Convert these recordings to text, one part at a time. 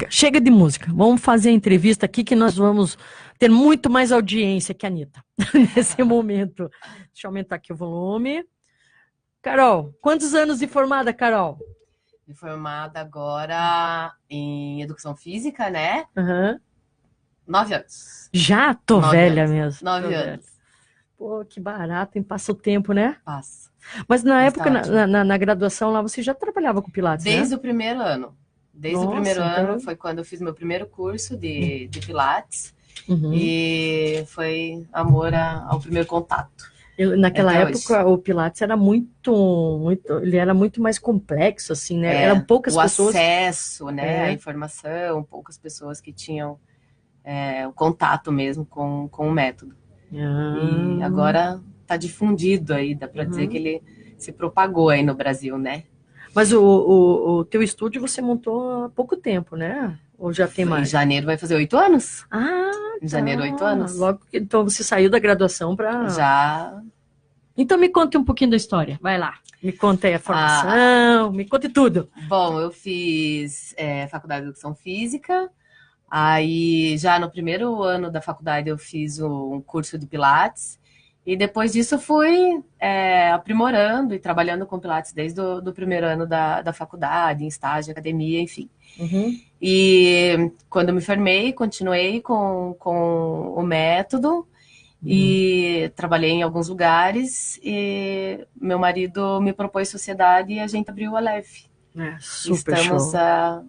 Chega de música. Vamos fazer a entrevista aqui que nós vamos ter muito mais audiência que a Anitta nesse momento. Deixa eu aumentar aqui o volume. Carol, quantos anos de formada, Carol? De formada agora em Educação Física, né? Uhum. 9 anos. Já? Tô 9 velha anos. mesmo. 9 anos. Pô, que barato, hein? Passa o tempo, né? Passa. Mas na Mas época, tá ótimo. na graduação lá, você já trabalhava com Pilates, Desde né? o primeiro ano. Desde o Nossa, primeiro então- ano foi quando eu fiz meu primeiro curso de Pilates. Uhum. E foi amor ao primeiro contato. Naquela Até época, o Pilates era ele era muito mais complexo, assim, né? Eram poucas o pessoas. acesso, né, à informação, poucas pessoas que tinham o contato mesmo com o método. E agora está difundido aí, dá para dizer que ele se propagou aí no Brasil, né? Mas o teu estúdio você montou há pouco tempo, né? Ou já tem Em mais? janeiro vai fazer 8 anos. Ah, Em janeiro, 8 anos. Logo que então você saiu da graduação para. Já. Então me conte um pouquinho da história. Vai lá. Me conta aí a formação, me conte tudo. Bom, eu fiz faculdade de Educação Física. Aí, já no primeiro ano da faculdade, eu fiz um curso de Pilates. E depois disso, eu fui aprimorando e trabalhando com Pilates desde o primeiro ano da faculdade, em estágio, academia, enfim. Uhum. E quando eu me formei, continuei com o método e trabalhei em alguns lugares. E meu marido me propôs sociedade e a gente abriu a Leve. Super Estamos show.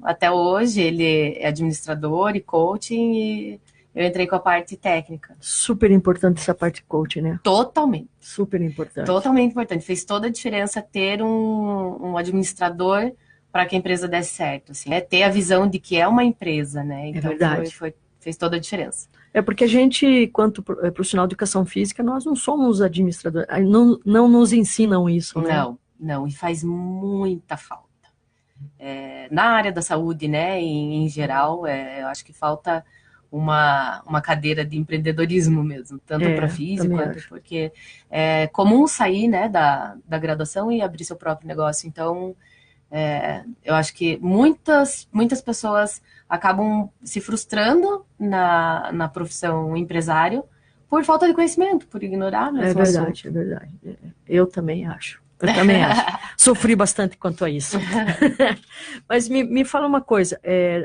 até hoje, ele é administrador e coaching e eu entrei com a parte técnica. Super importante essa parte coaching, né? Totalmente. Super importante. Totalmente importante. Fez toda a diferença ter um administrador para que a empresa desse certo. Assim, ter a visão de que é uma empresa, né? Então, verdade. fez toda a diferença. É porque a gente, quanto profissional de educação física, nós não somos administradores, não nos ensinam isso, né? Não, e faz muita falta. Na área da saúde, né, em geral, eu acho que falta uma cadeira de empreendedorismo mesmo, tanto para físico quanto porque é comum sair, né, da graduação e abrir seu próprio negócio. Então, eu acho que muitas pessoas acabam se frustrando na profissão empresário por falta de conhecimento, por ignorar mesmo o assunto. É verdade. Eu também acho. Sofri bastante quanto a isso. Mas me fala uma coisa,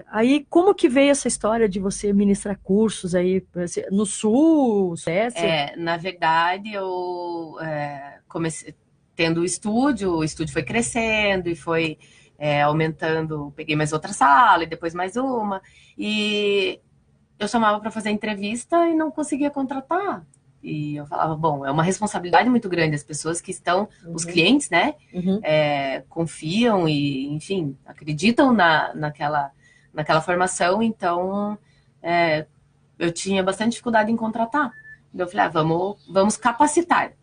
aí como que veio essa história de você ministrar cursos aí no Sul, Suécia? Na verdade, eu comecei tendo o estúdio foi crescendo e foi aumentando, peguei mais outra sala e depois mais uma, e eu chamava para fazer entrevista e não conseguia contratar. E eu falava, bom, é uma responsabilidade muito grande, as pessoas que estão, os clientes, né, confiam e, enfim, acreditam naquela formação, então eu tinha bastante dificuldade em contratar. Eu falei, vamos capacitar.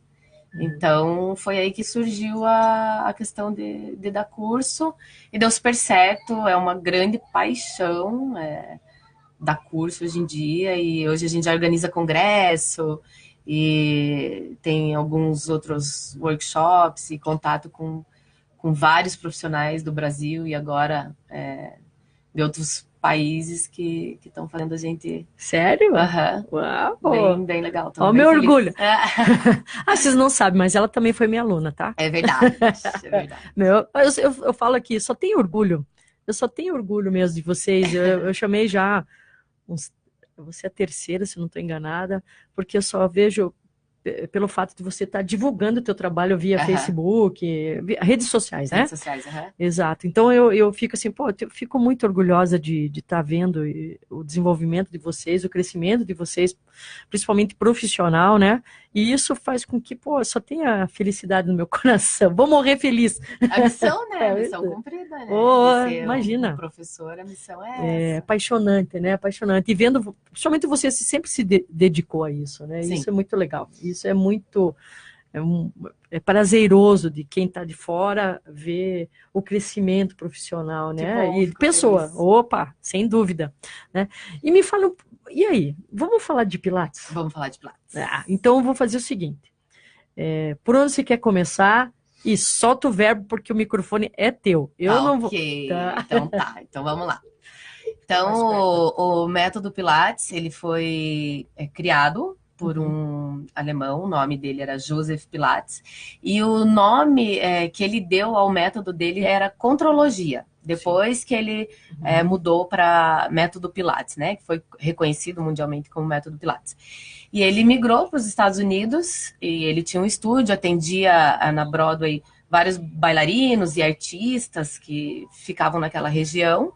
Então, foi aí que surgiu a questão de dar curso, e deu super certo, é uma grande paixão dar curso hoje em dia, e hoje a gente já organiza congresso, e tem alguns outros workshops e contato com vários profissionais do Brasil e agora de outros países que estão fazendo a gente... Sério? Uau! Bem legal. Ó, meu orgulho. Vocês não sabem, mas ela também foi minha aluna, tá? É verdade, é verdade. Eu falo aqui, só tenho orgulho. Eu só tenho orgulho mesmo de vocês. Eu chamei já você é a terceira, se não estou enganada, porque eu só vejo pelo fato de você estar divulgando o teu trabalho via Facebook, redes sociais, né? Redes sociais, Exato. Então eu fico assim, eu fico muito orgulhosa de estar vendo o desenvolvimento de vocês, o crescimento de vocês, principalmente profissional, né? E isso faz com que, só tenha felicidade no meu coração. Vou morrer feliz. A missão, né? A missão cumprida, né? Imagina. Um professor, a missão é essa. É apaixonante, né? Apaixonante. E vendo, principalmente você sempre se dedicou a isso, né? Sim. Isso é muito legal. Isso é muito... É prazeroso de quem está de fora ver o crescimento profissional, né? Bom, e de pessoa. feliz. Opa, sem dúvida. Né? E me fala, e aí? Vamos falar de Pilates? Vamos falar de Pilates. Então eu vou fazer o seguinte. Por onde você quer começar? E solta o verbo, porque o microfone é teu. Eu não vou. Tá. Então vamos lá. Então, o método Pilates, ele foi criado por um alemão, o nome dele era Joseph Pilates, e o nome que ele deu ao método dele era Contrologia, depois que ele mudou para método Pilates, né, que foi reconhecido mundialmente como método Pilates. E ele migrou para os Estados Unidos, e ele tinha um estúdio, atendia na Broadway vários bailarinos e artistas que ficavam naquela região,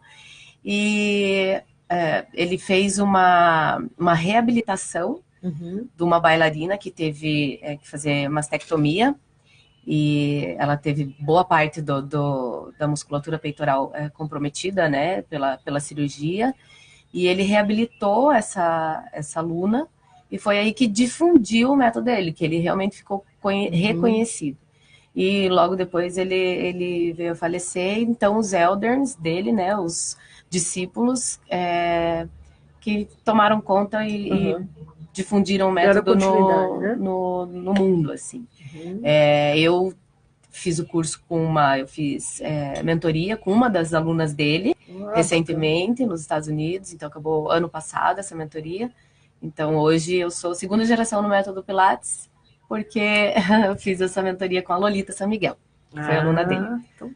e ele fez uma reabilitação de uma bailarina que teve que fazer mastectomia, e ela teve boa parte da musculatura peitoral comprometida, né, pela cirurgia, e ele reabilitou essa aluna, e foi aí que difundiu o método dele, que ele realmente ficou reconhecido. E logo depois ele veio a falecer, então os elders dele, né, os discípulos que tomaram conta e difundiram o método no mundo, assim. Eu fiz o curso eu fiz mentoria com uma das alunas dele, recentemente, nos Estados Unidos, então acabou ano passado essa mentoria. Então hoje eu sou segunda geração no método Pilates, porque eu fiz essa mentoria com a Lolita San Miguel, que foi aluna dele. Então...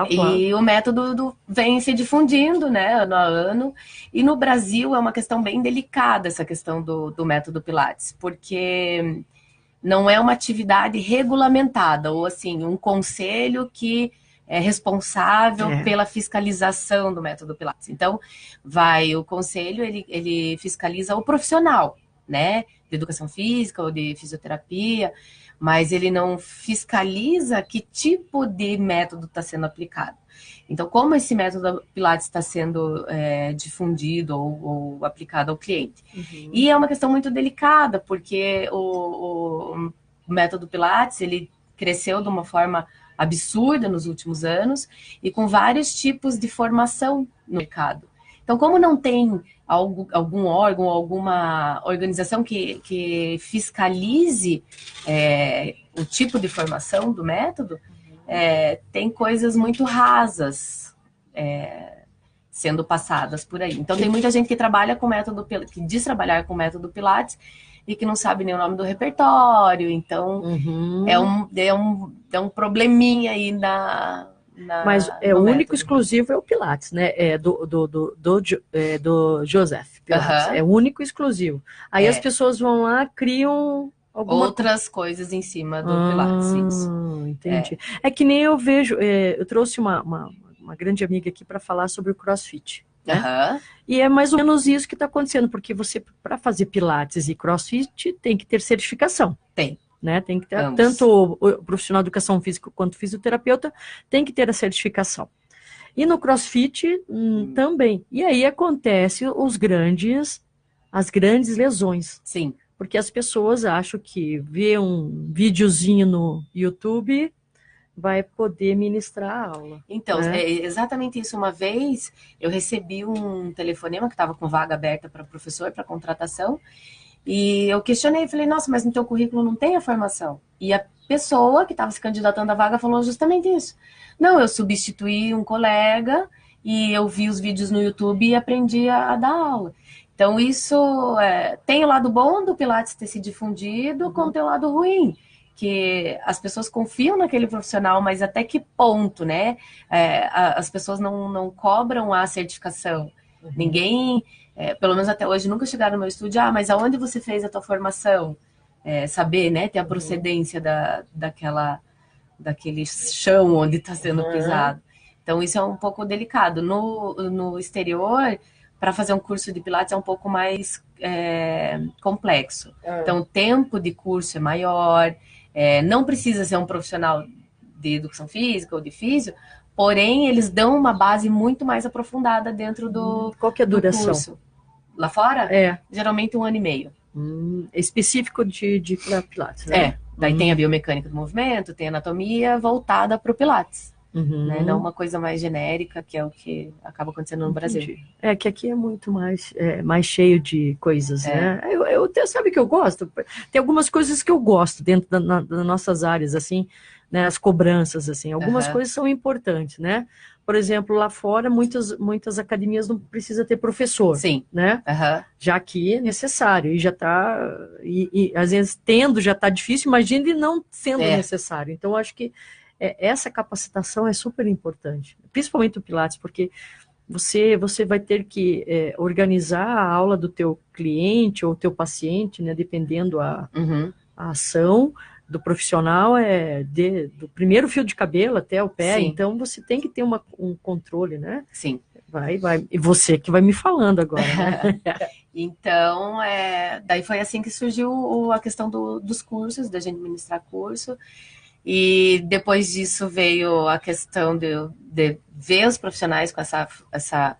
E o método vem se difundindo, né, ano a ano. E no Brasil é uma questão bem delicada essa questão do método Pilates, porque não é uma atividade regulamentada, ou assim, um conselho que é responsável pela fiscalização do método Pilates. Então, o conselho, ele fiscaliza o profissional, né, de educação física ou de fisioterapia, mas ele não fiscaliza que tipo de método está sendo aplicado. Então, como esse método Pilates está sendo difundido ou aplicado ao cliente? E é uma questão muito delicada, porque o método Pilates, ele cresceu de uma forma absurda nos últimos anos e com vários tipos de formação no mercado. Então, como não tem algum órgão, alguma organização que fiscalize o tipo de formação do método, tem coisas muito rasas sendo passadas por aí. Então, tem muita gente que trabalha com método, que diz trabalhar com método Pilates e que não sabe nem o nome do repertório. Então, é um probleminha aí Mas o único exclusivo é o Pilates, né? Do Joseph Pilates. É o único exclusivo. Aí as pessoas vão lá, criam outras coisas em cima do Pilates. Isso. Entendi. É que nem eu vejo. Eu trouxe uma grande amiga aqui para falar sobre o CrossFit. Né? E é mais ou menos isso que está acontecendo, porque você, para fazer Pilates e CrossFit, tem que ter certificação. Tem. Né? Tem que ter, tanto o profissional de educação física quanto o fisioterapeuta tem que ter a certificação. E no CrossFit também. E aí acontece as grandes lesões. Sim. Porque as pessoas acham que ver um videozinho no YouTube vai poder ministrar a aula. Então, é exatamente isso. Uma vez eu recebi um telefonema que estava com vaga aberta para professor, para contratação, e eu questionei, falei, nossa, mas no teu currículo não tem a formação. E a pessoa que estava se candidatando à vaga falou justamente isso. Não, eu substituí um colega e eu vi os vídeos no YouTube e aprendi a dar aula. Então, isso tem o lado bom do Pilates ter se difundido, como tem o lado ruim, que as pessoas confiam naquele profissional, mas até que ponto, né? As pessoas não cobram a certificação. Ninguém, pelo menos até hoje, nunca chegaram no meu estúdio, mas aonde você fez a tua formação? Saber, né? Ter a procedência daquele chão onde está sendo pisado. Então, isso é um pouco delicado. No exterior, para fazer um curso de Pilates é um pouco mais complexo. Então, o tempo de curso é maior, não precisa ser um profissional de educação física ou de físio, porém, eles dão uma base muito mais aprofundada dentro do Qual que é a duração? Curso. Lá fora? Geralmente 1 ano e meio. Específico de Pilates, né? Daí tem a biomecânica do movimento, tem a anatomia voltada para o Pilates. né? Não uma coisa mais genérica, que é o que acaba acontecendo no Brasil. É que aqui é muito mais cheio de coisas, né? Eu sabe que eu gosto? Tem algumas coisas que eu gosto dentro das nossas áreas, assim, né? As cobranças, assim. Algumas coisas são importantes, né? Por exemplo, lá fora, muitas academias não precisam ter professor, Sim. né? Já que é necessário, e já está... E às vezes, tendo, já está difícil, imagine não sendo necessário. Então, eu acho que essa capacitação é super importante, principalmente o Pilates, porque você vai ter que organizar a aula do teu cliente ou teu paciente, né, dependendo a ação do profissional, do primeiro fio de cabelo até o pé. Sim. Então você tem que ter um controle, né? Sim. Vai. E você que vai me falando agora, né? Então, daí foi assim que surgiu a questão dos cursos, da gente ministrar curso. E depois disso veio a questão de ver os profissionais com essa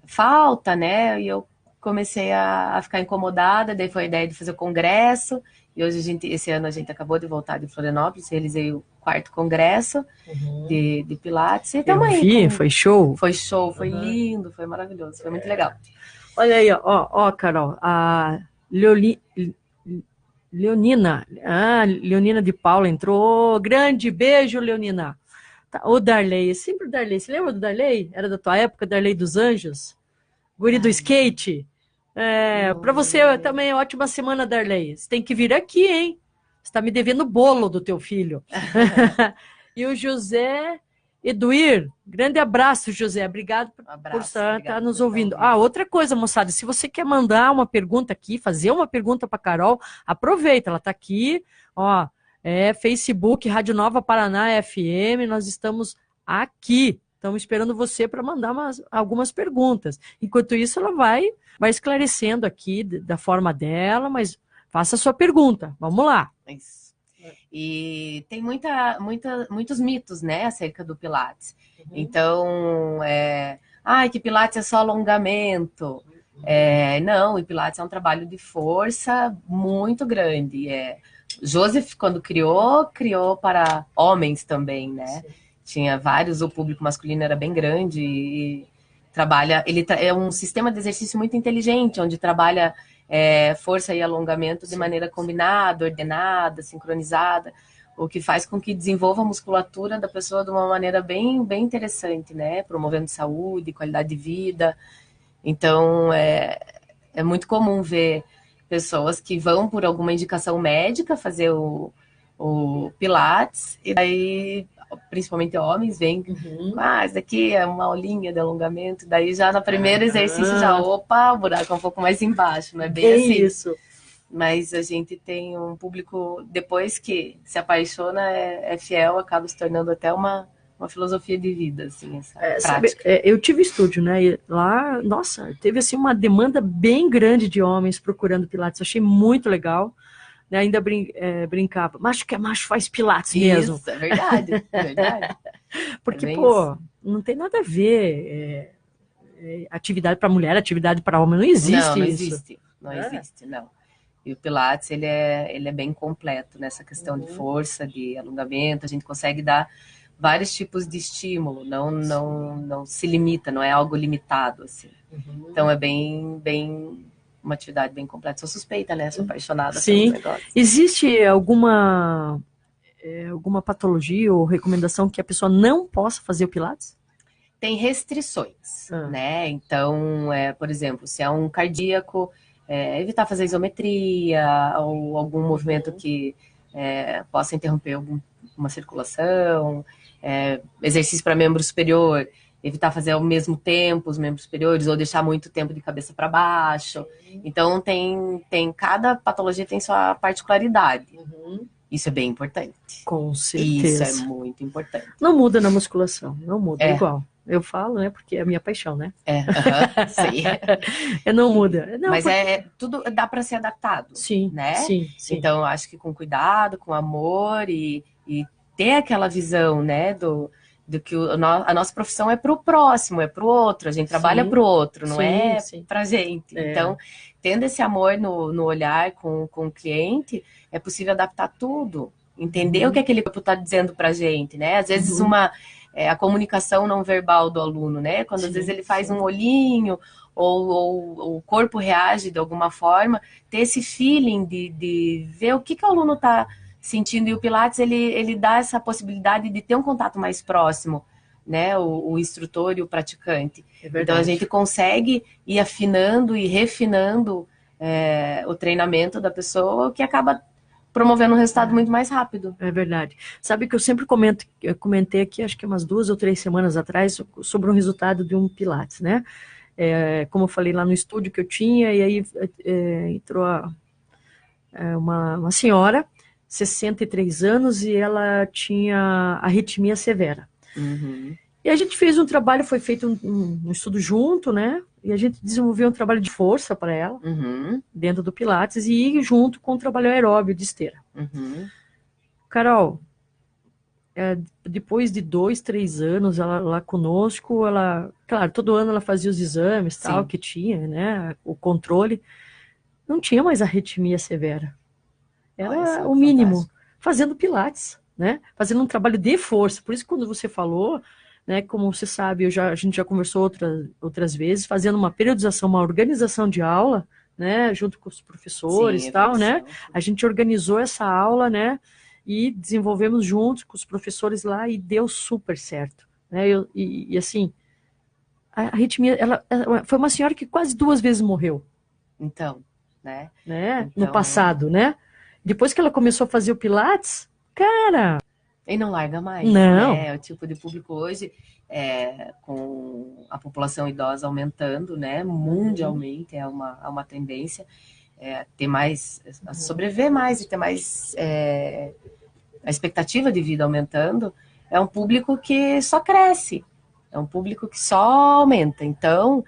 falta, né? E eu comecei a ficar incomodada, daí foi a ideia de fazer o congresso. E hoje, esse ano, a gente acabou de voltar de Florianópolis, realizei o 4º congresso de Pilates. E eu vi, foi show? Foi show, foi lindo, foi maravilhoso, foi muito legal. Olha aí, ó, Carol, a Leonina de Paula entrou. Grande beijo, Leonina. O Darley, sempre o Darley. Você lembra do Darley? Era da tua época, Darley dos Anjos? Guri do skate? Para você também, ótima semana, Darley. Você tem que vir aqui, hein? Você está me devendo bolo do teu filho. E o José Eduir, grande abraço, José. Obrigado por estar nos ouvindo. Outra coisa, moçada, se você quer mandar uma pergunta aqui, fazer uma pergunta para Carol, aproveita, ela está aqui, ó, Facebook, Rádio Nova Paraná FM, nós estamos aqui. Estamos esperando você para mandar algumas perguntas. Enquanto isso, ela vai esclarecendo aqui da forma dela, mas faça a sua pergunta. Vamos lá. Isso. E tem muitos mitos, né, acerca do Pilates. Então, que Pilates é só alongamento. Não, o Pilates é um trabalho de força muito grande. Joseph, quando criou para homens também, né? Sim. Tinha vários, o público masculino era bem grande e é um sistema de exercício muito inteligente, onde trabalha força e alongamento de maneira combinada, ordenada, sincronizada, o que faz com que desenvolva a musculatura da pessoa de uma maneira bem, bem interessante, né? Promovendo saúde, qualidade de vida. Então, é muito comum ver pessoas que vão por alguma indicação médica fazer o Pilates, e daí, principalmente homens, vêm, isso daqui é uma aulinha de alongamento, daí já no primeiro exercício o buraco é um pouco mais embaixo, não é bem assim. Isso. Mas a gente tem um público, depois que se apaixona, é fiel, acaba se tornando até uma filosofia de vida, assim, essa prática. Eu tive estúdio, né? E lá, nossa, teve assim uma demanda bem grande de homens procurando Pilates. Eu achei muito legal. Né? Ainda brincava, macho que é macho faz Pilates mesmo. Isso, é verdade, é verdade. Porque, isso. Não tem nada a ver atividade para mulher, atividade para homem, não existe isso. Não existe, não. E o Pilates, ele é bem completo nessa questão de força, de alongamento, a gente consegue dar vários tipos de estímulo, não se limita, não é algo limitado, assim. Então é bem uma atividade bem completa. Sou suspeita, né? Sou apaixonada pelo negócio. Existe alguma patologia ou recomendação que a pessoa não possa fazer o Pilates? Tem restrições, né? Então, por exemplo, se é um cardíaco, evitar fazer isometria ou algum movimento que possa interromper uma circulação, exercício para membro superior, evitar fazer ao mesmo tempo os membros superiores ou deixar muito tempo de cabeça para baixo. Então, cada patologia tem sua particularidade. Isso é bem importante. Com certeza. Isso é muito importante. Não muda na musculação, não muda, é igual. Eu falo, né, porque é a minha paixão, né? Sim. Não muda. Não, mas tudo dá para ser adaptado, sim, né? Sim. Então, eu acho que com cuidado, com amor e ter aquela visão, né, do que a nossa profissão é para o próximo, é para o outro, a gente trabalha para o outro, não é para a gente. Então, tendo esse amor no olhar com o cliente, é possível adaptar tudo, entender o que aquele corpo está dizendo para a gente, né? Às vezes a comunicação não verbal do aluno, né? Quando às vezes ele faz um olhinho ou o corpo reage de alguma forma, ter esse feeling de ver o que o aluno está sentindo. E o Pilates, ele dá essa possibilidade de ter um contato mais próximo, né? O instrutor e o praticante. Então a gente consegue ir afinando e refinando o treinamento da pessoa, o que acaba promovendo um resultado muito mais rápido. É verdade. Sabe que eu sempre eu comentei aqui, acho que umas 2 ou 3 semanas atrás, sobre um resultado de um Pilates, né? Como eu falei lá no estúdio que eu tinha, e aí entrou uma senhora, 63 anos, e ela tinha arritmia severa. Uhum. E a gente fez um trabalho, foi feito um estudo junto, né? E a gente desenvolveu um trabalho de força para ela, dentro do Pilates, e junto com o trabalho aeróbio de esteira. Carol, depois de 2, 3 anos ela lá conosco, claro, todo ano ela fazia os exames, tal, que tinha, né? O controle. Não tinha mais arritmia severa. Era o mínimo. Fantástico. Fazendo Pilates, né? Fazendo um trabalho de força. Por isso, quando você falou, né, como você sabe, a gente já conversou outras vezes, fazendo uma periodização, uma organização de aula, né, junto com os professores e tal, né? A gente organizou essa aula, né, e desenvolvemos juntos com os professores lá e deu super certo, né? E assim, a arritmia, ela foi uma senhora que quase 2 vezes morreu. Então, né? No passado, né? Depois que ela começou a fazer o Pilates, cara... E não larga mais, não. né? O tipo de público hoje, com a população idosa aumentando, né? Mundialmente é uma tendência ter mais, a sobreviver mais e ter mais a expectativa de vida aumentando. É um público que só cresce, é um público que só aumenta. Então,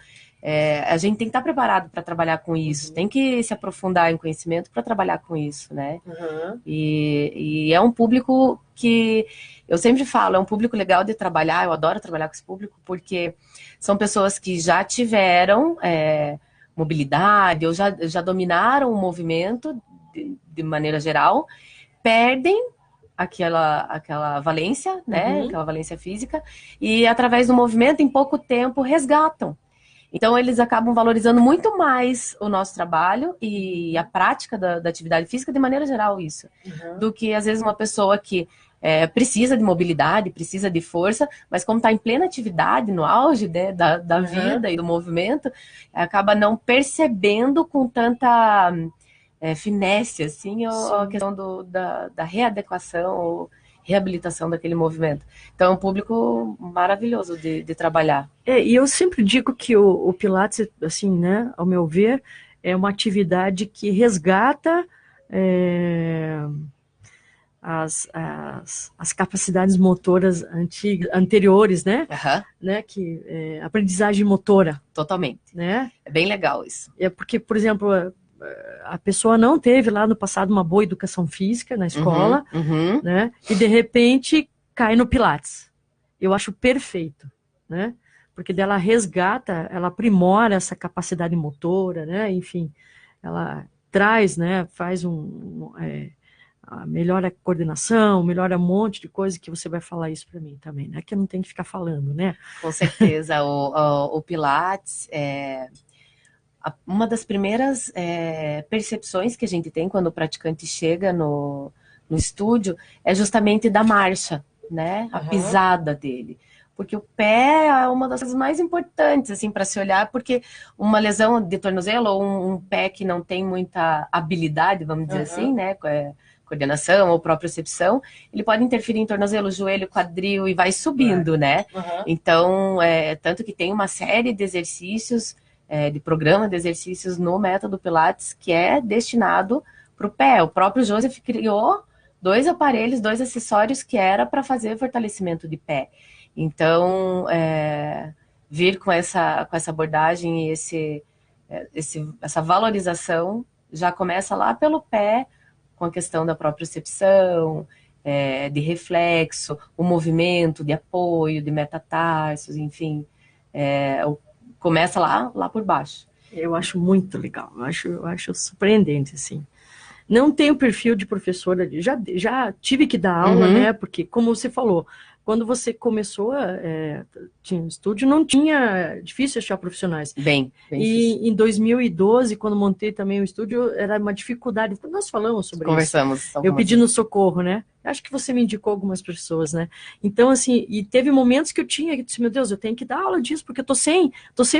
a gente tem que estar preparado para trabalhar com isso, tem que se aprofundar em conhecimento para trabalhar com isso, né? E é um público que, eu sempre falo, é um público legal de trabalhar, eu adoro trabalhar com esse público, porque são pessoas que já tiveram mobilidade, ou já dominaram o movimento de maneira geral, perdem aquela valência, né? Aquela valência física, e através do movimento, em pouco tempo, resgatam. Então, eles acabam valorizando muito mais o nosso trabalho e a prática da atividade física, de maneira geral, isso. Do que, às vezes, uma pessoa que precisa de mobilidade, precisa de força, mas como está em plena atividade, no auge, né, da vida e do movimento, acaba não percebendo com tanta finesse, assim, a questão da readequação ou reabilitação daquele movimento. Então, é um público maravilhoso de trabalhar. E eu sempre digo que o Pilates, assim, né, ao meu ver, é uma atividade que resgata as capacidades motoras anteriores, né? Né, aprendizagem motora. Totalmente. Né? É bem legal isso. Porque, por exemplo, a pessoa não teve lá no passado uma boa educação física na escola, né? E de repente cai no Pilates. Eu acho perfeito, né? Porque dela resgata, ela aprimora essa capacidade motora, né? Enfim, ela traz, né? Faz melhora a coordenação, melhora um monte de coisa, que você vai falar isso para mim também, né? Que eu não tenho que ficar falando, né? Com certeza, o Pilates uma das primeiras percepções que a gente tem quando o praticante chega no estúdio é justamente da marcha, né? A pisada dele. Porque o pé é uma das coisas mais importantes, assim, para se olhar, porque uma lesão de tornozelo ou um pé que não tem muita habilidade, vamos dizer assim, né? Coordenação ou propriocepção, ele pode interferir em tornozelo, joelho, quadril e vai subindo, né? Então, tanto que tem uma série de exercícios, de programa de exercícios no método Pilates que é destinado para o pé. O próprio Joseph criou 2 aparelhos, 2 acessórios que era para fazer fortalecimento de pé. Então, vir com essa abordagem e essa valorização já começa lá pelo pé, com a questão da propriocepção, de reflexo, o movimento de apoio, de metatarsos, enfim, começa lá por baixo. Eu acho muito legal, eu acho surpreendente, assim. Não tenho perfil de professora, já tive que dar aula, né? Porque, como você falou, quando você começou, tinha um estúdio, não tinha, difícil achar profissionais. Bem difícil. E em 2012, quando montei também o estúdio, era uma dificuldade. Nós falamos sobre isso. Conversamos Eu algumas pedindo vezes. socorro, né? Acho que você me indicou algumas pessoas, né? Então, assim, e teve momentos que eu tinha que disse, meu Deus, eu tenho que dar aula disso, porque eu tô sem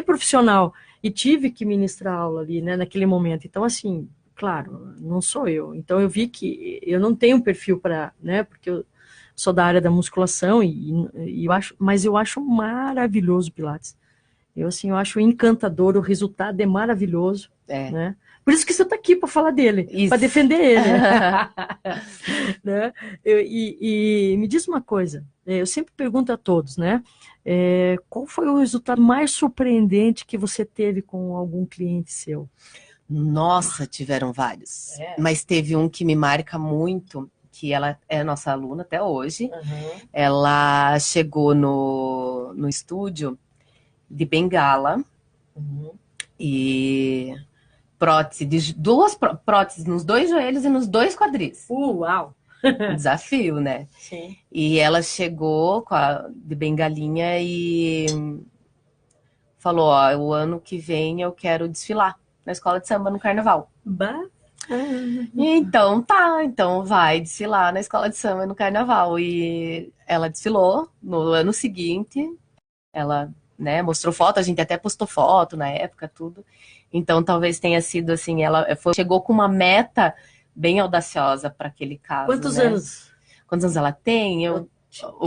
profissional. E tive que ministrar aula ali, né, naquele momento. Então, assim, claro, não sou eu. Então, eu vi que eu não tenho um perfil para, né, porque eu sou da área da musculação e eu acho, mas eu acho maravilhoso o Pilates. Eu, assim, eu acho encantador, o resultado é maravilhoso, É. né? Por isso que você está aqui para falar dele, para Isso. defender ele. Né? E me diz uma coisa, eu sempre pergunto a todos, né? Qual foi o resultado mais surpreendente que você teve com algum cliente seu? Nossa, tiveram vários. Mas teve um que me marca muito, que ela é nossa aluna até hoje. Uhum. Ela chegou no estúdio de bengala Uhum. e prótese, duas próteses nos dois joelhos e nos dois quadris. Uau! Um desafio, né? Sim. E ela chegou de bengalinha e falou: Ó, o ano que vem eu quero desfilar na escola de samba no carnaval. Bacana. Então tá, então vai desfilar na escola de samba no carnaval. E ela desfilou no ano seguinte, ela, né, mostrou foto, a gente até postou foto na época, tudo. Então talvez tenha sido assim, chegou com uma meta bem audaciosa para aquele caso, Quantos né? anos? Quantos anos ela tem? O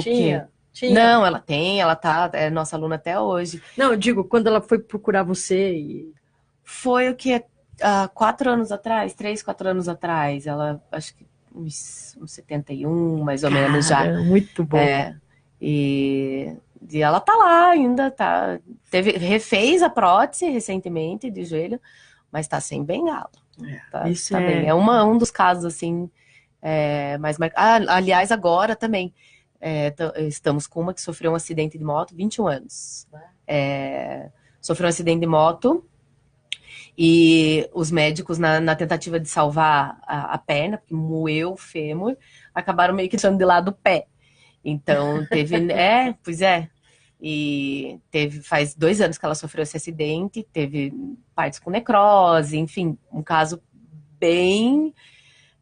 quê? Tinha. Não, ela tá, é nossa aluna até hoje. Não, eu digo, quando ela foi procurar você e... Foi o que? 4 anos atrás, 3, 4 anos atrás, ela acho que uns 71, mais ou menos já. Cara, muito bom. É, e ela tá lá ainda, tá. Refez a prótese recentemente de joelho, mas tá sem bengala. Isso Tá bem. É um dos casos assim, mais aliás, agora também estamos com uma que sofreu um acidente de moto, 21 anos. Sofreu um acidente de moto. E os médicos, na tentativa de salvar a perna, porque moeu o fêmur, acabaram meio que deixando de lado o pé. Então, pois é. E faz 2 anos que ela sofreu esse acidente, teve partes com necrose, enfim, um caso bem,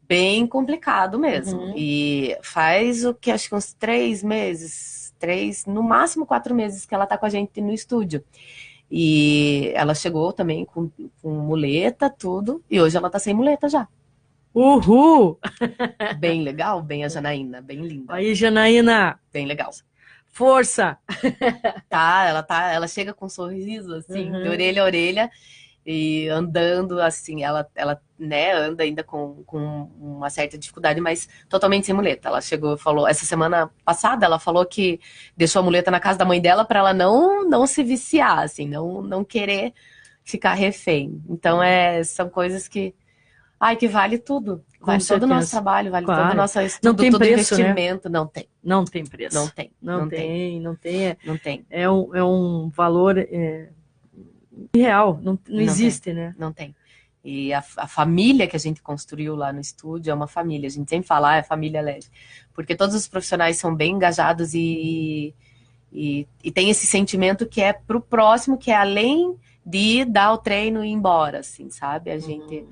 bem complicado mesmo. Uhum. E faz o que acho que uns 3 meses, no máximo 4 meses que ela tá com a gente no estúdio. E ela chegou também com muleta, tudo, e hoje ela tá sem muleta já. Uhul! Bem legal, bem a Janaína, bem linda. Aí, Janaína, Bem legal. força! Ela chega com um sorriso, assim, de orelha a orelha, e andando, assim, ela né, anda ainda com uma certa dificuldade, mas totalmente sem muleta. Ela chegou, falou, essa semana passada, ela falou que deixou a muleta na casa da mãe dela para ela não se viciar, assim, não querer ficar refém. Então, são coisas que vale tudo. Com Vale todo o nosso certeza. trabalho, vale todo o Claro. nosso Não estudo, tem todo o preço, né? investimento. Não tem, Não tem preço. não tem, Não não tem, tem, não tem. não tem, É um valor real, não não tem, existe, né? não tem. E a família que a gente construiu lá no estúdio é uma família. A gente sempre fala, é família leve. Porque todos os profissionais são bem engajados e tem esse sentimento que é pro próximo, que é além de dar o treino e ir embora, assim, sabe? A gente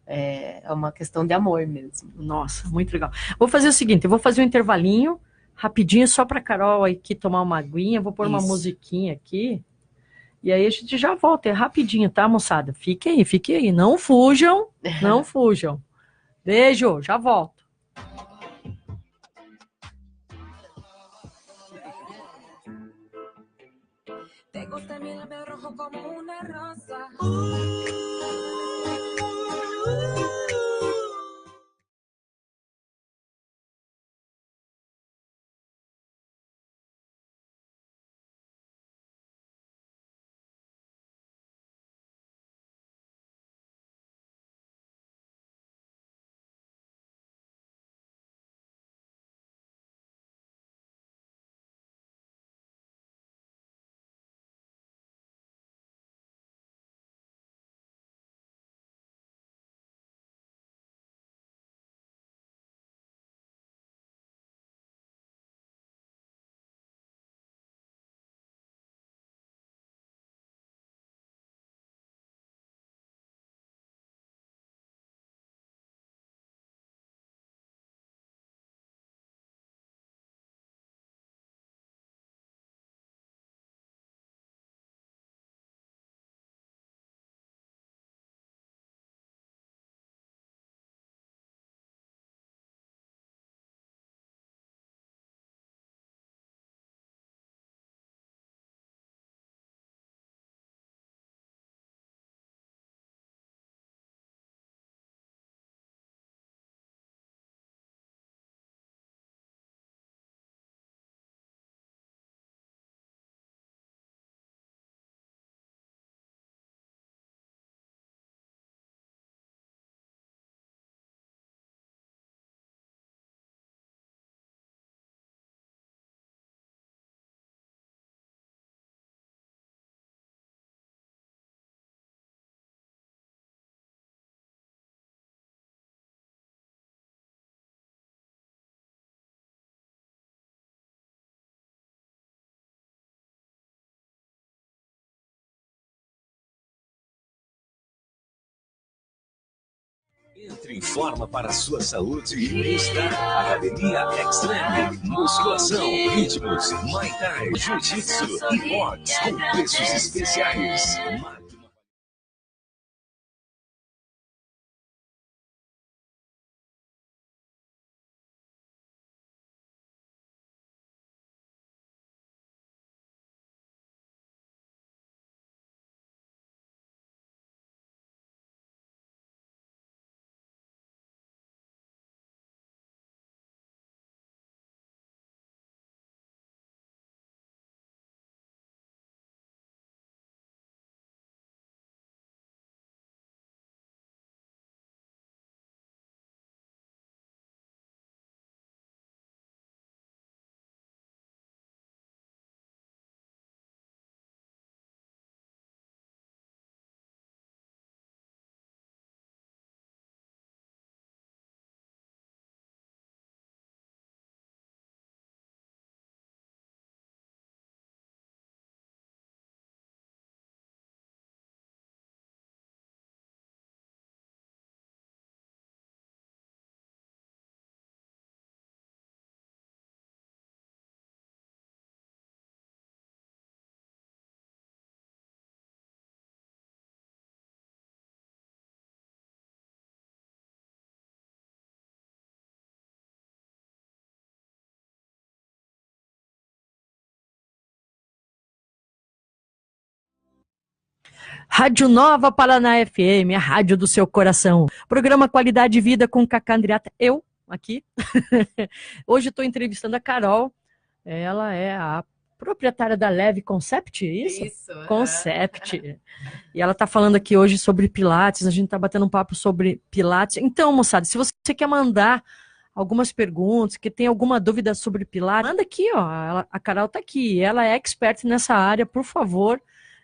é uma questão de amor mesmo. Nossa, muito legal. Vou fazer o seguinte, eu vou fazer um intervalinho rapidinho só para Carol aqui tomar uma aguinha, vou pôr uma Isso. musiquinha aqui. E aí a gente já volta, é rapidinho, tá, moçada? Fiquem aí, não fujam, não fujam. Beijo, já volto. Te gusta mi labio rojo como una rosa. Entre em forma para a sua saúde e bem-estar. Academia Extreme. Musculação, ritmos, Muay Thai, Jiu-Jitsu e boxe com preços especiais. Rádio Nova Paraná FM, a rádio do seu coração. Programa Qualidade de Vida com Cacá Andreatta, eu aqui. Hoje estou entrevistando a Carol, ela é a proprietária da Leve Concept, isso? Isso. Concept. E ela está falando aqui hoje sobre Pilates, a gente está batendo um papo sobre Pilates. Então, moçada, se você quer mandar algumas perguntas, que tem alguma dúvida sobre Pilates, manda aqui, ó. A Carol está aqui, ela é expert nessa área, por favor.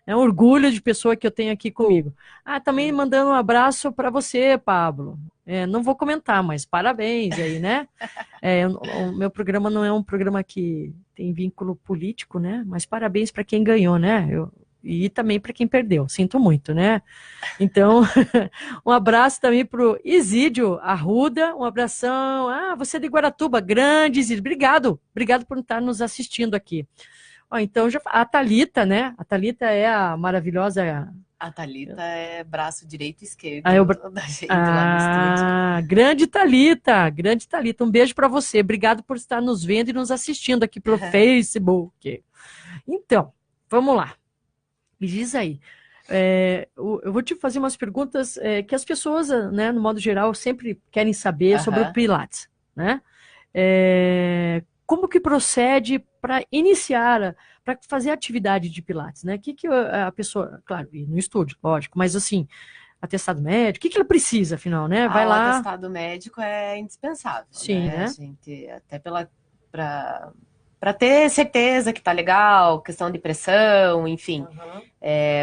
É um orgulho de pessoa que eu tenho aqui comigo. Também mandando um abraço para você, Pablo. Não vou comentar, mas parabéns aí, né? O meu programa não é um programa que tem vínculo político, né? Mas parabéns para quem ganhou, né? E também para quem perdeu. Sinto muito, né? Então, um abraço também para o Isídio Arruda. Um abração. Você é de Guaratuba. Grande, Isídio. Obrigado por estar nos assistindo aqui. Então, a Thalita, né? A Thalita é a maravilhosa... A Thalita é braço direito e esquerdo da gente lá no estúdio. Grande Thalita. Um beijo para você. Obrigado por estar nos vendo e nos assistindo aqui pelo Facebook. Então, vamos lá. Me diz aí. Eu vou te fazer umas perguntas que as pessoas, né, no modo geral, sempre querem saber sobre o Pilates, né? Como que procede para iniciar, para fazer a atividade de Pilates, né? O que a pessoa, claro, no estúdio, lógico, mas assim, atestado médico, o que ela precisa, afinal, né? Vai lá. O atestado médico é indispensável. Sim, né? Gente, até para ter certeza que tá legal, questão de pressão, enfim.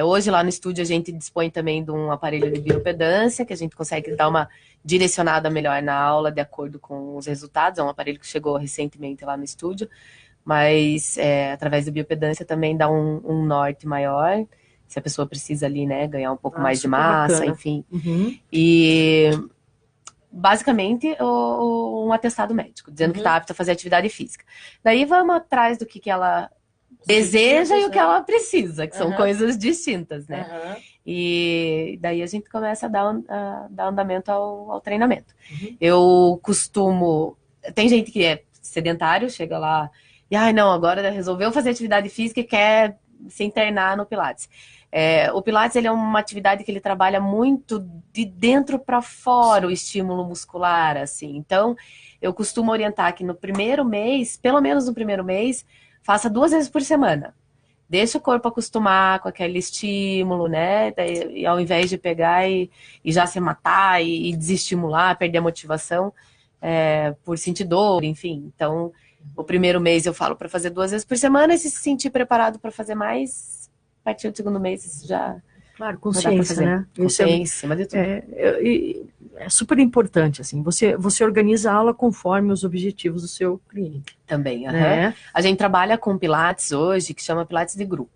Hoje lá no estúdio a gente dispõe também de um aparelho de biopedância, que a gente consegue dar uma direcionada melhor na aula de acordo com os resultados. É um aparelho que chegou recentemente lá no estúdio, mas através da biopedância também dá um norte maior, se a pessoa precisa ali, né, ganhar um pouco mais de massa, bacana. Enfim. E basicamente um atestado médico, dizendo que está apta a fazer atividade física. Daí vamos atrás do que ela deseja e o que ela precisa, que são coisas distintas, né? E daí a gente começa a dar andamento ao treinamento. Eu costumo... Tem gente que é sedentário, chega lá e, não, agora resolveu fazer atividade física e quer se internar no Pilates. O Pilates ele é uma atividade que ele trabalha muito de dentro para fora o estímulo muscular, assim. Então, eu costumo orientar que no primeiro mês, pelo menos no primeiro mês, faça 2 vezes por semana. Deixa o corpo acostumar com aquele estímulo, né? E ao invés de pegar e já se matar e desestimular, perder a motivação por sentir dor, enfim. Então, o primeiro mês eu falo para fazer 2 vezes por semana e se sentir preparado para fazer mais, a partir do segundo mês isso já... Claro, consciência, né? Consciência, acima de tudo. É super importante, assim, você organiza a aula conforme os objetivos do seu cliente. Também, A gente trabalha com Pilates hoje, que chama Pilates de grupo.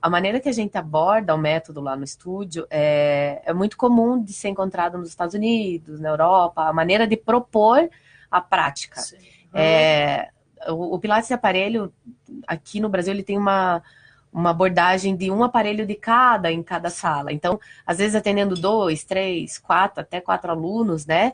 A maneira que a gente aborda o método lá no estúdio é muito comum de ser encontrado nos Estados Unidos, na Europa, a maneira de propor a prática. O Pilates de aparelho, aqui no Brasil, ele tem uma abordagem de um aparelho de cada em cada sala. Então, às vezes atendendo 2, 3, 4, até 4 alunos, né?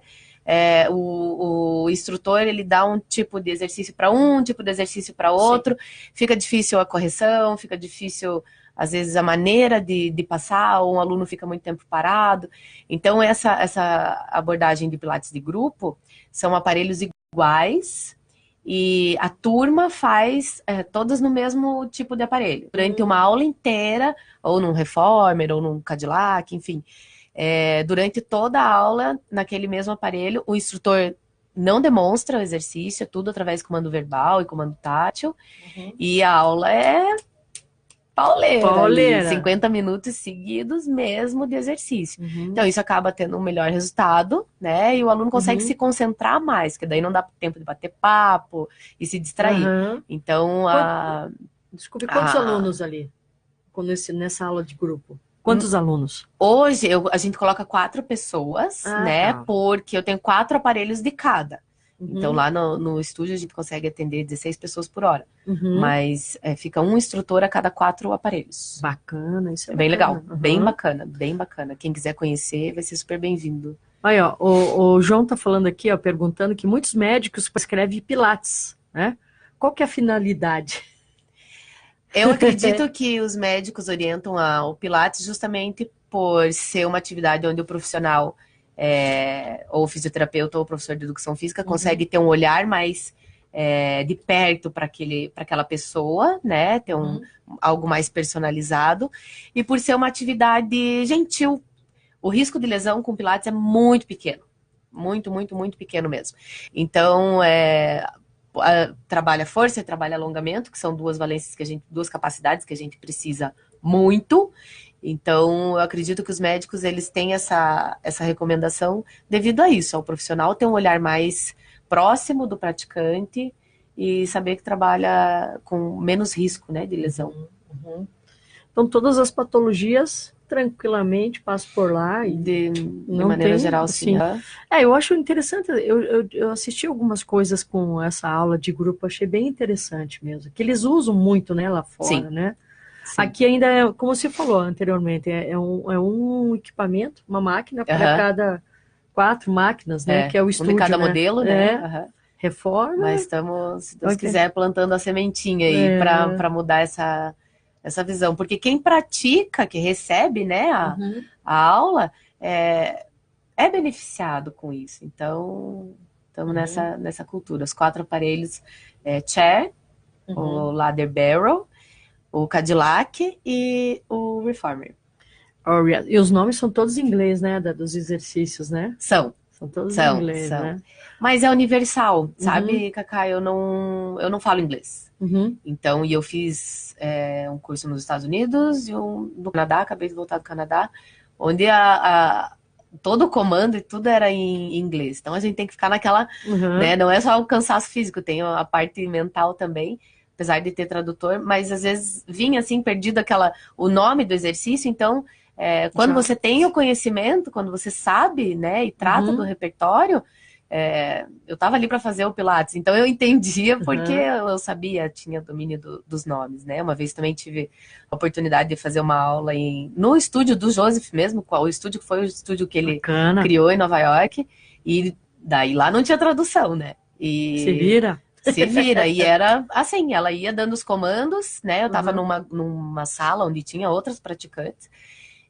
O instrutor, ele dá um tipo de exercício para um tipo de exercício para outro. Sim. Fica difícil a correção, fica difícil, às vezes, a maneira de passar, ou um aluno fica muito tempo parado. Então, essa abordagem de Pilates de grupo são aparelhos iguais e a turma faz todas no mesmo tipo de aparelho. Durante uma aula inteira, ou num Reformer, ou num Cadillac, enfim. Durante toda a aula, naquele mesmo aparelho, o instrutor não demonstra o exercício, é tudo através de comando verbal e comando tátil. E a aula é pauleira. 50 minutos seguidos mesmo de exercício. Então, isso acaba tendo um melhor resultado, né? E o aluno consegue se concentrar mais, porque daí não dá tempo de bater papo e se distrair. Então, Desculpe, quantos alunos ali nessa aula de grupo? Quantos alunos? Hoje, a gente coloca 4 pessoas, né? Tá. Porque eu tenho 4 aparelhos de cada. Então, lá no estúdio, a gente consegue atender 16 pessoas por hora. Mas fica um instrutor a cada 4 aparelhos. Bacana, isso é bem legal. Bem bacana, bem bacana. Quem quiser conhecer, vai ser super bem-vindo. Aí, ó, o João tá falando aqui, ó, perguntando que muitos médicos prescrevem Pilates, né? Qual que é a finalidade? Eu acredito que os médicos orientam ao Pilates justamente por ser uma atividade onde o profissional, ou o fisioterapeuta ou o professor de educação física, consegue ter um olhar mais de perto para aquela pessoa, né? Ter algo mais personalizado. E por ser uma atividade gentil. O risco de lesão com Pilates é muito pequeno. Muito, muito, muito pequeno mesmo. Então, trabalha força e trabalha alongamento, que são duas capacidades que a gente precisa muito. Então, eu acredito que os médicos, eles têm essa recomendação devido a isso, ao profissional ter um olhar mais próximo do praticante e saber que trabalha com menos risco, né, de lesão. Então, todas as patologias tranquilamente passo por lá e de maneira geral, sim. Eu acho interessante, eu assisti algumas coisas com essa aula de grupo, achei bem interessante mesmo, que eles usam muito, né, lá fora, sim. né? Sim. Aqui ainda é, como você falou anteriormente, é um equipamento, uma máquina para cada 4 máquinas, né, que é o estúdio, cada né? modelo, né? Reforma. Mas estamos, se Deus quiser, plantando a sementinha aí para mudar essa visão, porque quem pratica, que recebe, né, a aula, é beneficiado com isso. Então, estamos nessa cultura. Os 4 aparelhos, Chair, o Ladder Barrel, o Cadillac e o Reformer. E os nomes são todos em inglês, né, dos exercícios, né? São todos em inglês, né? Mas é universal, sabe, Cacá? Eu não falo inglês. Então, eu fiz um curso nos Estados Unidos e um no Canadá, acabei de voltar do Canadá, onde todo o comando e tudo era em inglês. Então, a gente tem que ficar naquela, né? Não é só o cansaço físico, tem a parte mental também, apesar de ter tradutor, mas às vezes vinha assim, perdido o nome do exercício, então... quando você tem o conhecimento, quando você sabe, né, e trata do repertório, eu estava ali para fazer o Pilates, então eu entendia porque eu sabia, tinha domínio dos nomes, né? Uma vez também tive a oportunidade de fazer uma aula no estúdio do Joseph mesmo, o estúdio que foi o estúdio que ele criou em Nova York, e daí lá não tinha tradução, né? E se vira. E era assim, ela ia dando os comandos, né? Eu estava numa sala onde tinha outras praticantes,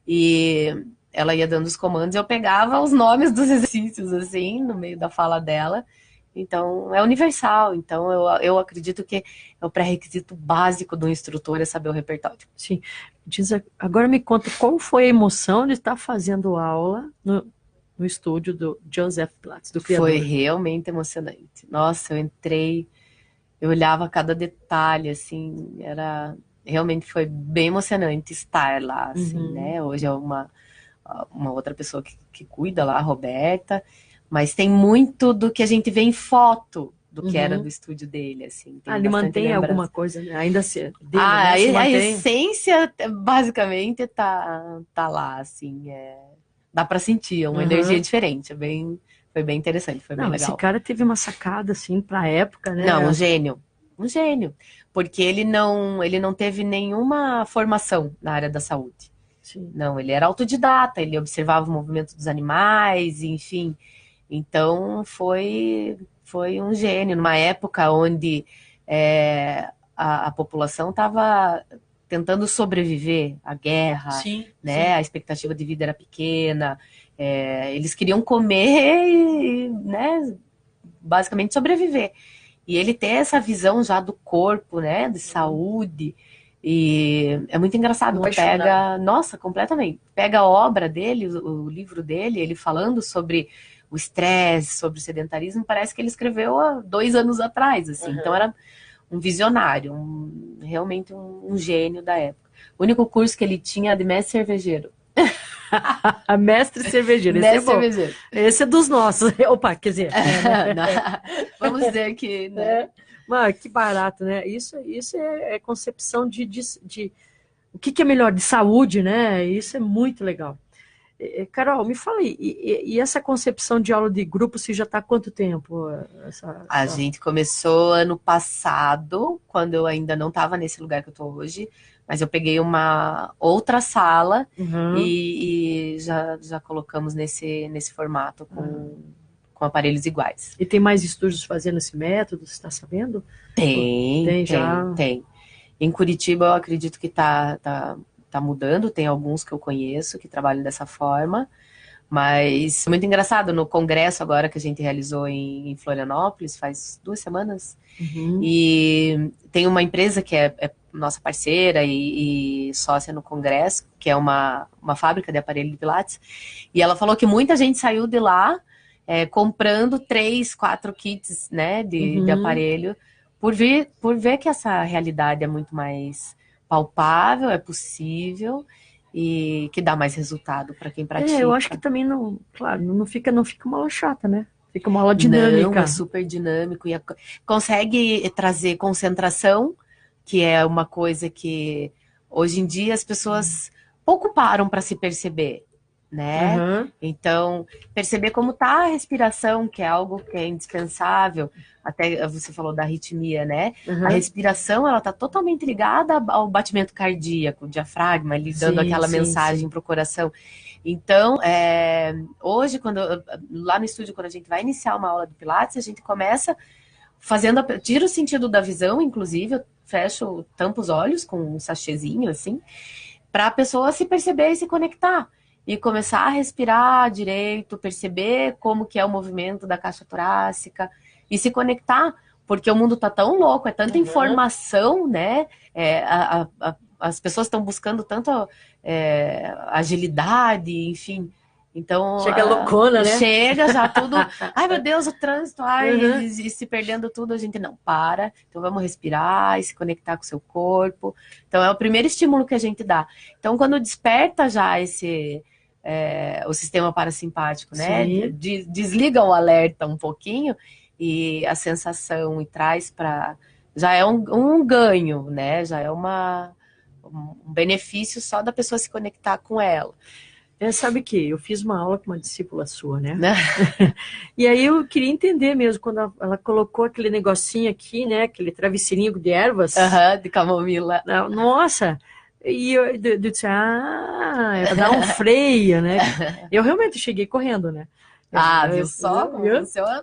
e ela ia dando os comandos e eu pegava os nomes dos exercícios, assim, no meio da fala dela. Então, é universal. Então, eu acredito que é o pré-requisito básico do instrutor é saber o repertório. Sim. Agora me conta, qual foi a emoção de estar fazendo aula no estúdio do Joseph Pilates, do criador? Foi realmente emocionante. Nossa, eu entrei, eu olhava cada detalhe, assim, realmente foi bem emocionante estar lá, assim, né? Hoje é uma outra pessoa que cuida lá, a Roberta, mas tem muito do que a gente vê em foto do que era Uhum. do estúdio dele, assim. Tem Ele bastante mantém lembrança. alguma coisa, né? Ainda dele, Ah, né? Se a mantém. essência, basicamente, tá lá, assim. Dá pra sentir, é uma energia Uhum. diferente. Foi bem interessante, foi bem Não, esse legal. cara teve uma sacada, assim, pra época, Não, né? um gênio. Um gênio. Porque ele não teve nenhuma formação na área da saúde. Sim. Não, ele era autodidata, ele observava o movimento dos animais, enfim. Então, foi um gênio. Numa época onde a população estava tentando sobreviver à guerra, Sim, né? A expectativa de vida era pequena. Eles queriam comer e, né, basicamente sobreviver. E ele tem essa visão já do corpo, né, de saúde. E é muito engraçado. Tu Apaixonado. pega, nossa, completamente. Pega a obra dele, o livro dele, ele falando sobre o estresse, sobre o sedentarismo, parece que ele escreveu há 2 anos atrás, assim. Uhum. Então era um visionário, realmente um gênio da época. O único curso que ele tinha era de mestre cervejeiro. A mestre cervejeiro, esse é Mestre bom. cervejeiro. Esse é dos nossos. Opa, quer dizer, Vamos dizer que, né? é. Mas que barato, né? Isso é concepção de o que é melhor, de saúde, né? Isso é muito legal. Carol, me fala aí, e essa concepção de aula de grupo, você já está há quanto tempo? A gente começou ano passado, quando eu ainda não estava nesse lugar que eu estou hoje, mas eu peguei uma outra sala Uhum. e já colocamos nesse formato com aparelhos iguais. E tem mais estúdios fazendo esse método, você está sabendo? Tem já. Em Curitiba, eu acredito que tá mudando, tem alguns que eu conheço que trabalham dessa forma, mas muito engraçado, no congresso agora que a gente realizou em Florianópolis, faz 2 semanas, Uhum. e tem uma empresa que é nossa parceira e sócia no congresso, que é uma fábrica de aparelho de Pilates, e ela falou que muita gente saiu de lá comprando 3, 4 kits, né, de aparelho, por ver que essa realidade é muito mais palpável, é possível e que dá mais resultado para quem pratica. Eu acho que também não, claro, não fica uma aula chata, né? Fica uma aula dinâmica. Não, é super dinâmico e consegue trazer concentração, que é uma coisa que hoje em dia as pessoas pouco param para se perceber, né? Uhum. Então, perceber como tá a respiração, que é algo que é indispensável. Até você falou da arritmia, né? Uhum. A respiração, ela tá totalmente ligada ao batimento cardíaco, o diafragma, ali dando aquela mensagem para o coração. Então, hoje, lá no estúdio, quando a gente vai iniciar uma aula de Pilates, a gente começa tira o sentido da visão, inclusive, eu tampo os olhos com um sachêzinho, assim, para a pessoa se perceber e se conectar. E começar a respirar direito, perceber como que é o movimento da caixa torácica e se conectar, porque o mundo tá tão louco, é tanta informação, né? As pessoas estão buscando tanto agilidade, enfim. Então, chega loucona, né? Chega já tudo. Ai, meu Deus, o trânsito, e se perdendo tudo, a gente não para. Então, vamos respirar e se conectar com o seu corpo. Então, é o primeiro estímulo que a gente dá. Então, quando desperta já o sistema parasimpático, né? Desliga o alerta um pouquinho e a sensação e traz para. Já é um ganho, né? Já é um benefício só da pessoa se conectar com ela. Sabe que eu fiz uma aula com uma discípula sua, né? E aí eu queria entender mesmo, quando ela colocou aquele negocinho aqui, né? Aquele travesseirinho de ervas. De camomila. Nossa! E eu disse, dá um freio, né? Eu realmente cheguei correndo, né? Viu só como funciona?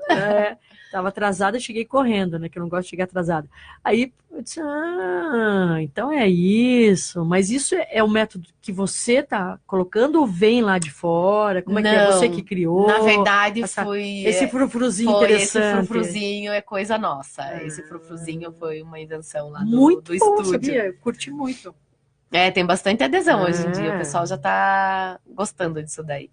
Tava atrasada, cheguei correndo, né? Que eu não gosto de chegar atrasada. Aí eu disse, então é isso. Mas isso é o método que você tá colocando ou vem lá de fora? Como é que é você que criou? Na verdade, esse frufruzinho interessante. Esse frufruzinho é coisa nossa. Esse frufruzinho foi uma invenção lá do estúdio. Sabia? Eu curti muito. Tem bastante adesão hoje em dia. O pessoal já tá gostando disso daí.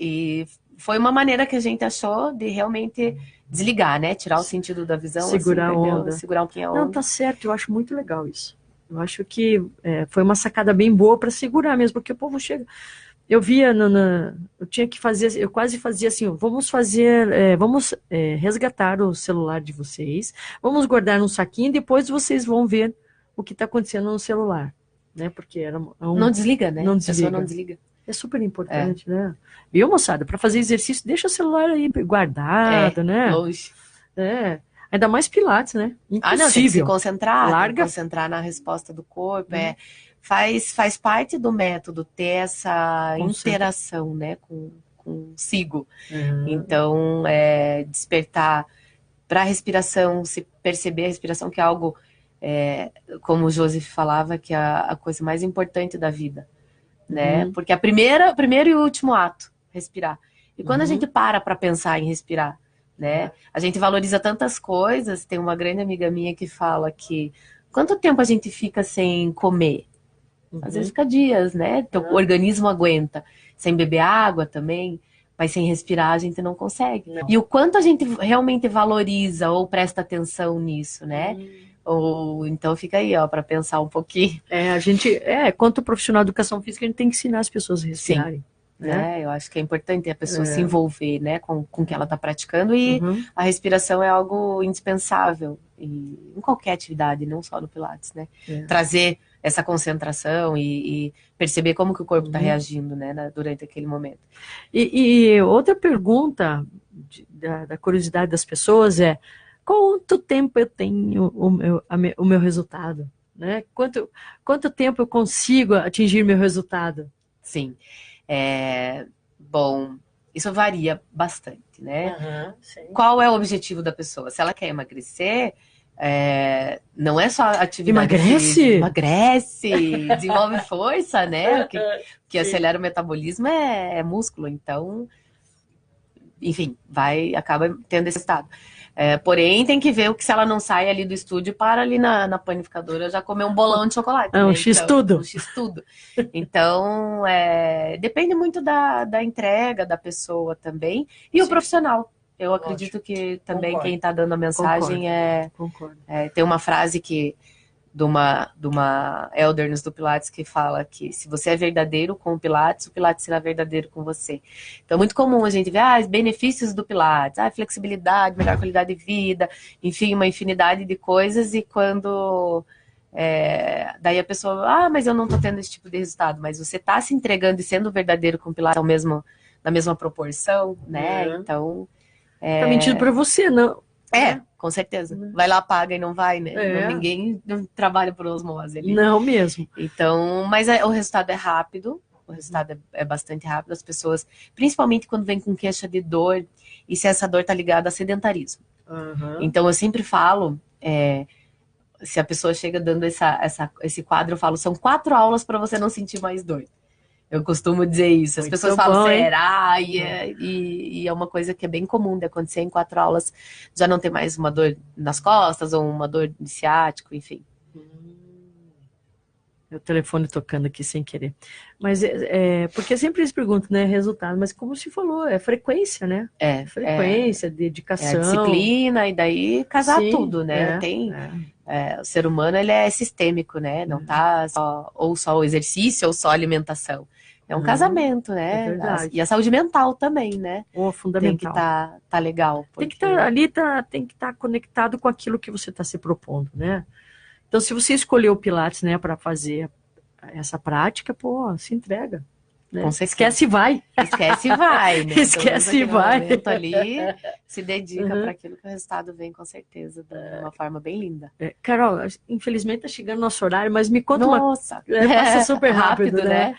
E foi uma maneira que a gente achou de realmente desligar, né? Tirar o sentido da visão. Segurar a onda. Segurar um pouquinho a onda. Não, tá certo. Eu acho muito legal isso. Eu acho que foi uma sacada bem boa para segurar mesmo, porque o povo chega... eu via, eu tinha que fazer, eu quase fazia assim, vamos resgatar o celular de vocês, vamos guardar num saquinho, depois vocês vão ver o que está acontecendo no celular, né? Porque Não desliga, né? Não A pessoa não desliga. desliga. É super importante, né? Viu, moçada? Para fazer exercício, deixa o celular aí guardado, né? Longe. Ainda mais Pilates, né? Ah, não, tem que se Impossível. concentrar, tem que Larga. concentrar na resposta do corpo. Faz parte do método ter essa interação, né, consigo. Então, despertar para a respiração, se perceber a respiração, que é algo, como o Joseph falava, que é a coisa mais importante da vida, né? Porque primeiro e último ato, respirar. E quando a gente para pensar em respirar, né? A gente valoriza tantas coisas. Tem uma grande amiga minha que fala que quanto tempo a gente fica sem comer? Às vezes fica dias, né? Teu organismo aguenta. Sem beber água também, mas sem respirar a gente não consegue. Não. E o quanto a gente realmente valoriza ou presta atenção nisso, né? Ou então fica aí, ó, para pensar um pouquinho. Quanto profissional de educação física, a gente tem que ensinar as pessoas a respirarem. Sim. Né? Eu acho que é importante a pessoa se envolver, né, com o que ela está praticando, e a respiração é algo indispensável em qualquer atividade, não só no Pilates, né? Trazer essa concentração e perceber como que o corpo está reagindo, né, durante aquele momento. E outra pergunta da curiosidade das pessoas é: quanto tempo eu tenho o meu resultado? Né? Quanto tempo eu consigo atingir meu resultado? Sim. Bom, isso varia bastante, né? Qual é o objetivo da pessoa? Se ela quer emagrecer, não é só atividade. Emagrece, desenvolve força, né? O que acelera o metabolismo é músculo, então, enfim, acaba tendo esse estado. Porém, tem que ver se ela não sai ali do estúdio, para ali na panificadora já comer um bolão de chocolate. Um X-tudo. Um X-tudo. Então, depende muito da entrega da pessoa também. E o profissional. Eu acredito que também quem está dando a mensagem tem uma frase de uma Elders do Pilates que fala que se você é verdadeiro com o Pilates será verdadeiro com você. Então é muito comum a gente ver os benefícios do Pilates, flexibilidade, melhor qualidade de vida, enfim, uma infinidade de coisas, e quando daí a pessoa, mas eu não estou tendo esse tipo de resultado, mas você está se entregando e sendo verdadeiro com o Pilates na mesma proporção, né? Então... Tá mentindo para você, não? Com certeza. Vai lá, paga e não vai, né? Ninguém não trabalha por osmose ali. Não mesmo. Então, mas o resultado é rápido. O resultado é bastante rápido. As pessoas, principalmente quando vem com queixa de dor, e se essa dor tá ligada a sedentarismo. Então, eu sempre falo, se a pessoa chega dando esse quadro, eu falo, são 4 aulas para você não sentir mais dor. Eu costumo dizer isso. As pessoas falam, será? E é uma coisa que é bem comum de acontecer. Em 4 aulas já não tem mais uma dor nas costas ou uma dor de ciático, enfim. Meu telefone tocando aqui sem querer. Mas porque sempre eles perguntam, né, resultado, mas como se falou, é frequência, né? Frequência, dedicação. Disciplina, e daí casar tudo, né? O ser humano, ele é sistêmico, né? Não tá só o exercício ou só a alimentação. É um casamento, né? É verdade. E a saúde mental também, né? Fundamental. Tem que tá legal. Tem que estar ali, tem que estar conectado com aquilo que você está se propondo, né? Então, se você escolheu o Pilates, né, para fazer essa prática, se entrega. Né? Esquece e vai. Esquece e vai, né? Esquece e vai. Ali, se dedica para aquilo que o resultado vem, com certeza, de uma forma bem linda. Carol, infelizmente está chegando o nosso horário, mas me conta passa super rápido, né?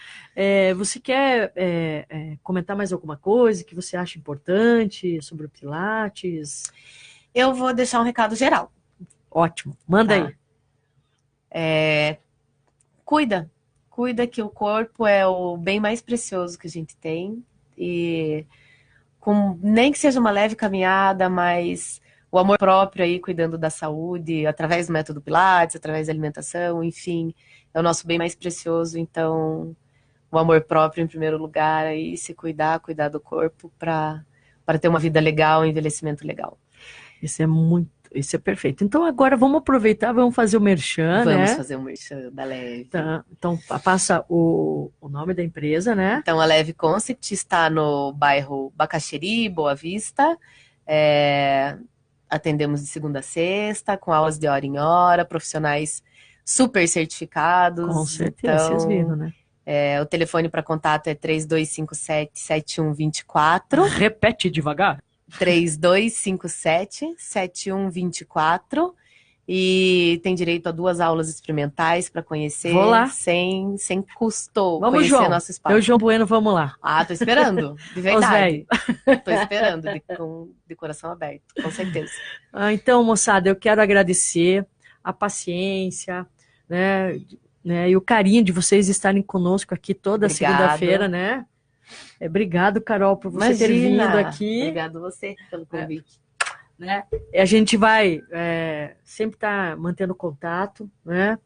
Você quer comentar mais alguma coisa que você acha importante sobre o Pilates? Eu vou deixar um recado geral. Ótimo, manda aí. Cuida que o corpo é o bem mais precioso que a gente tem, e nem que seja uma leve caminhada, mas o amor próprio aí, cuidando da saúde, através do método Pilates, através da alimentação, enfim, é o nosso bem mais precioso. Então, o amor próprio em primeiro lugar, aí se cuidar do corpo para ter uma vida legal, um envelhecimento legal. Isso é muito Isso é perfeito. Então agora vamos aproveitar, vamos fazer o merchan, né? Vamos fazer um merchan da Leve. Tá, então passa o nome da empresa, né? Então, a Leve Concept está no bairro Bacaxeri, Boa Vista. Atendemos de segunda a sexta, com aulas de hora em hora, profissionais super certificados. Com certeza, Então, vocês viram, né? o telefone para contato é 3257-7124. Repete devagar. 3257-7124. E tem direito a 2 aulas experimentais para conhecer. Vou lá. Sem custo. Vamos, conhecer João. nosso espaço. Eu e João Bueno, vamos lá. Tô esperando, de Os verdade. véi. Tô esperando, de coração aberto, com certeza. Então, moçada, eu quero agradecer a paciência, né, e o carinho de vocês estarem conosco aqui toda Obrigado. segunda-feira, né? Obrigado, Carol, por você ter vindo aqui. Obrigado você pelo convite. Né? E a gente vai sempre estar mantendo contato, né?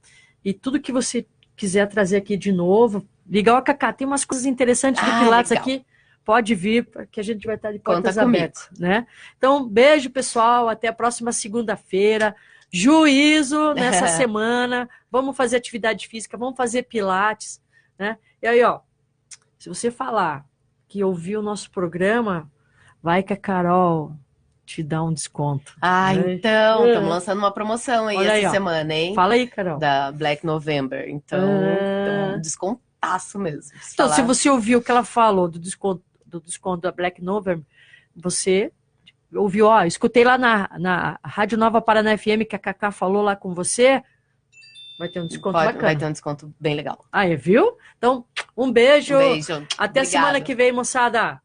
E tudo que você quiser trazer aqui de novo, ligar o Cacá, tem umas coisas interessantes do Pilates legal. aqui, pode vir, que a gente vai estar de portas Conta abertas, né? Então, beijo, pessoal, até a próxima segunda-feira. Juízo nessa semana, vamos fazer atividade física, vamos fazer Pilates, né? E aí, ó, se você falar que ouviu o nosso programa, vai que a Carol te dá um desconto. Então, estamos lançando uma promoção aí essa semana, hein? Fala aí, Carol. Da Black November. Então, um descontaço mesmo. Então, se você ouviu o que ela falou do desconto da Black November, você ouviu, escutei lá na Rádio Nova Paraná FM que a Cacá falou lá com você, vai ter um desconto bacana. Vai ter um desconto bem legal. Aí, viu? Então, um beijo. Um beijo. Até Obrigada. semana que vem, moçada.